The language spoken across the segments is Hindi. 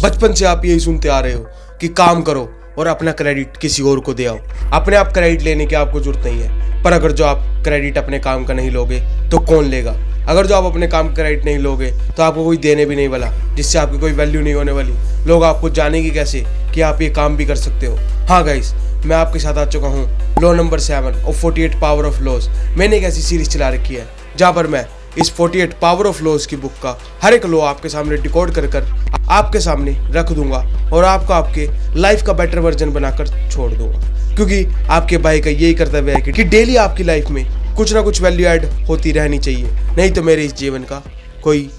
बचपन से आप यही सुनते आ रहे हो कि काम करो और अपना क्रेडिट किसी और को दे आओ। अपने आप क्रेडिट लेने की आपको जरूरत नहीं है। पर अगर जो आप क्रेडिट अपने काम का नहीं लोगे तो कौन लेगा? अगर जो आप अपने काम का क्रेडिट नहीं लोगे तो आपको कोई देने भी नहीं वाला, जिससे आपकी कोई वैल्यू नहीं होने वाली। लोग आपको जानेंगे कैसे कि आप ये काम भी कर सकते हो। हाँ गाइस, मैं आपके साथ आ चुका हूँ law number 7 of 48 power of laws. मैंने एक ऐसी सीरीज चला रखी है जहाँ पर मैं इस 48 पावर ऑफ लॉज की बुक का हर एक लॉ आपके सामने डिकोड कर आपके सामने रख दूंगा और आपको आपके लाइफ का बेटर वर्जन बनाकर छोड़ दूंगा। क्योंकि आपके भाई का यही कर्तव्य है कि डेली आपकी लाइफ में कुछ ना कुछ वैल्यू ऐड होती रहनी चाहिए, नहीं तो मेरे इस जीवन का कोई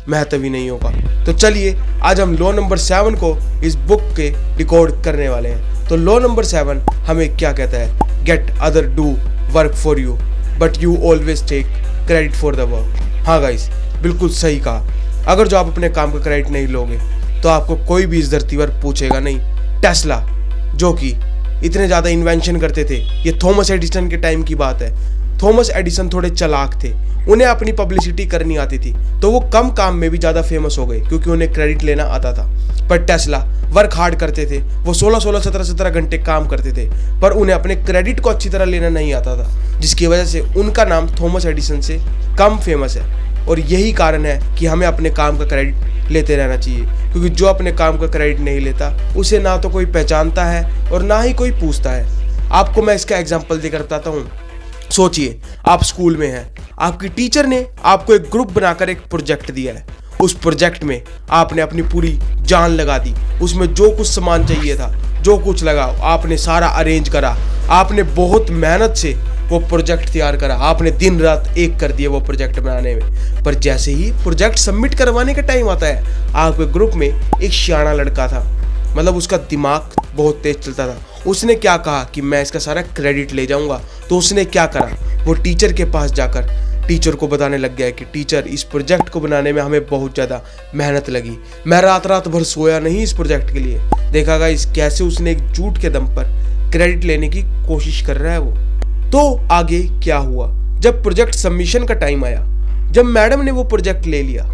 महत्व ही नहीं होगा। तो चलिए आज हम लॉ नंबर 7 को इस बुक के डिकोड करने वाले हैं। तो लॉ नंबर 7 हमें क्या कहता है? Get other do work for you but you always take credit for the work. हाँ गाइस, बिल्कुल सही कहा। अगर जो आप अपने काम का क्रेडिट नहीं लोगे तो आपको कोई भी इस धरती पर पूछेगा नहीं। टेस्ला जो कि इतने ज़्यादा इन्वेंशन करते थे, ये थॉमस एडिसन के टाइम की बात है। थॉमस एडिसन थोड़े चालाक थे, उन्हें अपनी पब्लिसिटी करनी आती थी, तो वो कम काम में भी ज़्यादा फेमस हो गए क्योंकि उन्हें क्रेडिट लेना आता था। पर टेस्ला वर्क हार्ड करते थे, वो 16-16, 17-17 घंटे काम करते थे, पर उन्हें अपने क्रेडिट को अच्छी तरह लेना नहीं आता था, जिसकी वजह से उनका नाम थॉमस एडिसन से कम फेमस है। और यही कारण है कि हमें अपने काम का क्रेडिट लेते रहना चाहिए, क्योंकि जो अपने काम का क्रेडिट नहीं लेता उसे ना तो कोई पहचानता है और ना ही कोई पूछता है। आपको मैं इसका एग्जाम्पल देकर बताता हूँ। सोचिए, आप स्कूल में हैं, आपकी टीचर ने आपको एक ग्रुप बनाकर एक प्रोजेक्ट दिया है। उस प्रोजेक्ट में आपने अपनी पूरी जान लगा दी, उसमें जो कुछ सामान चाहिए था, जो कुछ लगा, आपने सारा अरेंज करा, आपने बहुत मेहनत से वो प्रोजेक्ट तैयार करा, आपने दिन रात एक कर दिया वो प्रोजेक्ट बनाने में। पर जैसे ही प्रोजेक्ट सबमिट करवाने का टाइम आता है, आपके ग्रुप में एक सियाना लड़का था, मतलब उसका दिमाग बहुत तेज चलता था। उसने क्या कहा कि मैं इसका सारा क्रेडिट ले जाऊंगा। तो उसने क्या करा, वो टीचर के पास जाकर टीचर को बताने लग गया कि टीचर, इस प्रोजेक्ट को बनाने में हमें बहुत ज़्यादा मेहनत लगी, मैं रात भर सोया नहीं इस प्रोजेक्ट के लिए। देखा गाइस, कैसे उसने एक झूठ के दम पर क्रेडिट लेने की कोशिश कर रहा है वो। तो आगे क्या हुआ, जब प्रोजेक्ट सबमिशन का टाइम आया, जब मैडम ने वो प्रोजेक्ट ले लिया,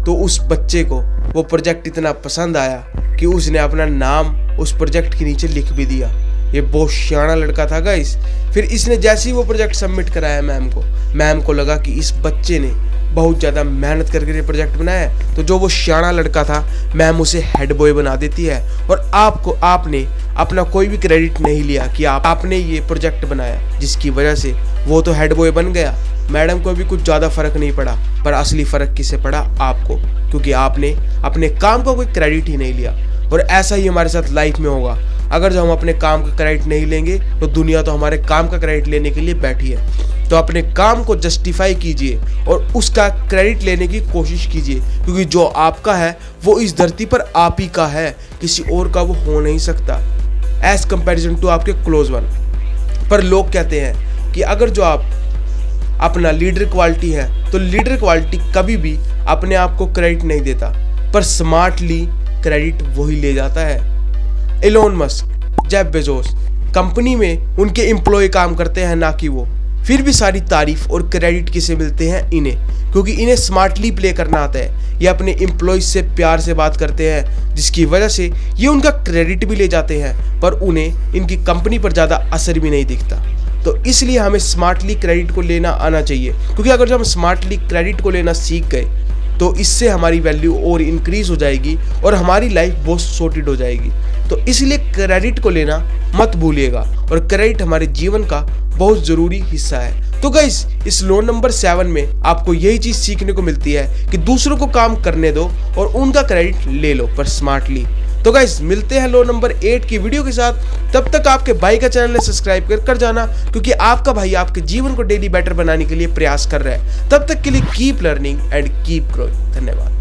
तो उस बच्चे को वो प्रोजेक्ट इतना पसंद आया कि उसने अपना नाम उस प्रोजेक्ट के नीचे लिख भी दिया। ये बहुत सियाना लड़का था गाइस। फिर इसने जैसे ही वो प्रोजेक्ट सबमिट कराया मैम को लगा कि इस बच्चे ने बहुत ज़्यादा मेहनत करके ये प्रोजेक्ट बनाया है। तो जो वो सियाना लड़का था, मैम उसे हेड बॉय बना देती है और आपने अपना कोई भी क्रेडिट नहीं लिया कि आपने ये प्रोजेक्ट बनाया, जिसकी वजह से वो तो हेड बॉय बन गया। मैडम को भी कुछ ज़्यादा फर्क नहीं पड़ा, पर असली फ़र्क किसे पड़ा? आपको, क्योंकि आपने अपने काम का कोई क्रेडिट ही नहीं लिया। और ऐसा ही हमारे साथ लाइफ में होगा। अगर जो हम अपने काम का क्रेडिट नहीं लेंगे तो दुनिया तो हमारे काम का क्रेडिट लेने के लिए बैठी है। तो अपने काम को जस्टिफाई कीजिए और उसका क्रेडिट लेने की कोशिश कीजिए, क्योंकि जो आपका है वो इस धरती पर आप ही का है, किसी और का वो हो नहीं सकता एज कंपैरिजन टू आपके क्लोज वन। पर लोग कहते हैं कि अगर जो आप अपना लीडर क्वालिटी है तो लीडर क्वालिटी कभी भी अपने आप को क्रेडिट नहीं देता, पर स्मार्टली क्रेडिट वही ले जाता है। Elon Musk, Jeff Bezos, company में उनके एम्प्लॉय काम करते हैं, ना कि वो। फिर भी सारी तारीफ और क्रेडिट किसे मिलते हैं? इन्हें, क्योंकि इन्हें स्मार्टली प्ले करना आता है। ये अपने एम्प्लॉयज से प्यार से बात करते हैं, जिसकी वजह से ये उनका क्रेडिट भी ले जाते हैं, पर उन्हें इनकी कंपनी पर ज़्यादा असर भी नहीं दिखता। तो इसलिए हमें स्मार्टली क्रेडिट को लेना आना चाहिए, क्योंकि अगर जो हम स्मार्टली क्रेडिट को लेना सीख गए तो इससे हमारी वैल्यू और इंक्रीज हो जाएगी और हमारी लाइफ बहुत सॉर्टेड हो जाएगी। तो इसलिए क्रेडिट को लेना मत भूलिएगा, और क्रेडिट हमारे जीवन का बहुत ज़रूरी हिस्सा है। तो गाइस, इस लॉ नंबर 7 में आपको यही चीज़ सीखने को मिलती है कि दूसरों को काम करने दो और उनका क्रेडिट ले लो, पर स्मार्टली। तो गाइस, मिलते हैं लॉ नंबर 8 की वीडियो के साथ। तब तक आपके भाई का चैनल सब्सक्राइब कर जाना, क्योंकि आपका भाई आपके जीवन को डेली बेटर बनाने के लिए प्रयास कर रहा है। तब तक के लिए keep learning and keep growing. धन्यवाद।